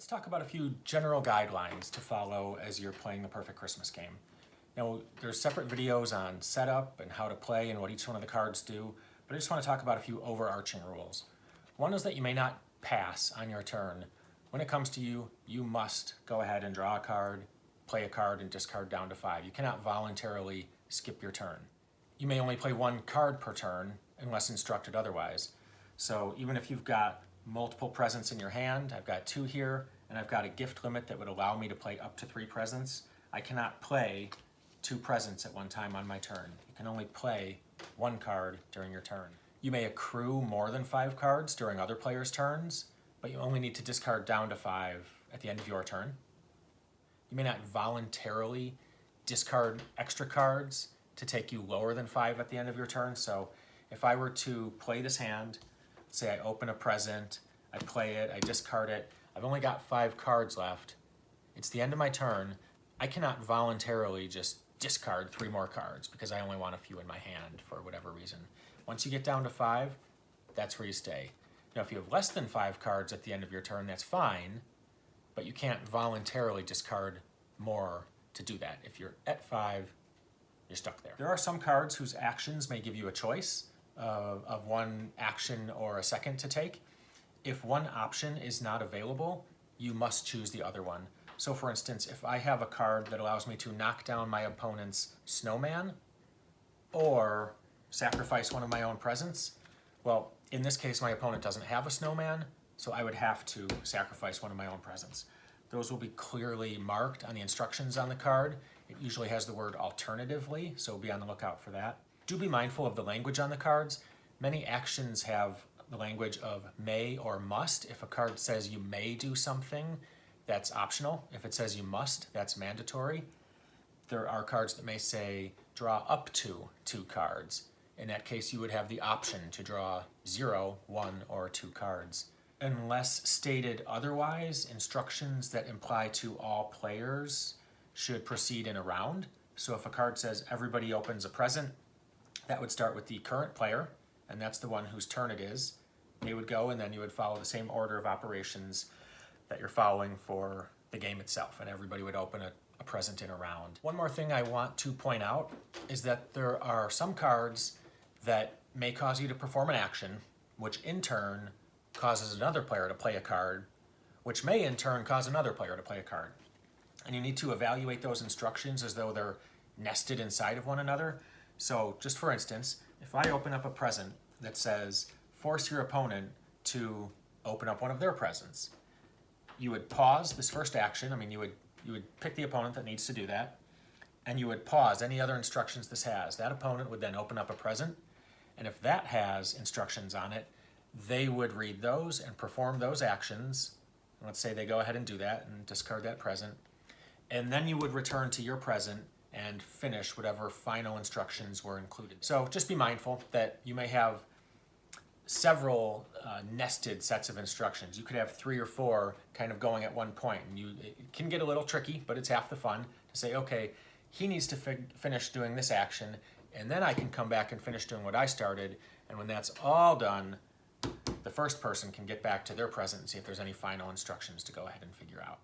Let's talk about a few general guidelines to follow as you're playing the Perfect Christmas game. Now, there's separate videos on setup and how to play and what each one of the cards do, but I just want to talk about a few overarching rules. One is that you may not pass on your turn. When it comes to you, you must go ahead and draw a card, play a card, and discard down to 5. You cannot voluntarily skip your turn. You may only play one card per turn unless instructed otherwise. So even if you've got multiple presents in your hand, I've got 2 here, and I've got a gift limit that would allow me to play up to 3 presents, I cannot play 2 presents at one time on my turn. You can only play 1 card during your turn. You may accrue more than 5 cards during other players' turns, but you only need to discard down to 5 at the end of your turn. You may not voluntarily discard extra cards to take you lower than 5 at the end of your turn. So if I were to play this hand, say I open a present, I play it, I discard it, I've only got 5 cards left, it's the end of my turn, I cannot voluntarily just discard 3 more cards because I only want a few in my hand for whatever reason. Once you get down to 5, that's where you stay. Now if you have less than 5 cards at the end of your turn, that's fine, but you can't voluntarily discard more to do that. If you're at 5, you're stuck there. There are some cards whose actions may give you a choice of one action or a second to take. If one option is not available, you must choose the other one. So for instance, if I have a card that allows me to knock down my opponent's snowman or sacrifice one of my own presents, well, in this case, my opponent doesn't have a snowman, so I would have to sacrifice one of my own presents. Those will be clearly marked on the instructions on the card. It usually has the word alternatively, so be on the lookout for that. Do be mindful of the language on the cards. Many actions have the language of may or must. If a card says you may do something, that's optional. If it says you must, that's mandatory. There are cards that may say draw up to 2 cards. In that case, you would have the option to draw 0, 1, or 2 cards. Unless stated otherwise, instructions that apply to all players should proceed in a round. So if a card says everybody opens a present, that would start with the current player, and that's the one whose turn it is. They would go, and then you would follow the same order of operations that you're following for the game itself, and everybody would open a present in a round. One more thing I want to point out is that there are some cards that may cause you to perform an action, which in turn causes another player to play a card, which may in turn cause another player to play a card. And you need to evaluate those instructions as though they're nested inside of one another. So just for instance, if I open up a present that says, force your opponent to open up one of their presents, you would pause this first action. I mean, you would pick the opponent that needs to do that, and you would pause any other instructions this has. That opponent would then open up a present, and if that has instructions on it, they would read those and perform those actions. Let's say they go ahead and do that and discard that present, and then you would return to your present and finish whatever final instructions were included. So just be mindful that you may have several nested sets of instructions. You could have 3 or 4 kind of going at one point, and it can get a little tricky, but it's half the fun to say, okay, he needs to finish doing this action, and then I can come back and finish doing what I started, and when that's all done, the first person can get back to their present and see if there's any final instructions to go ahead and figure out.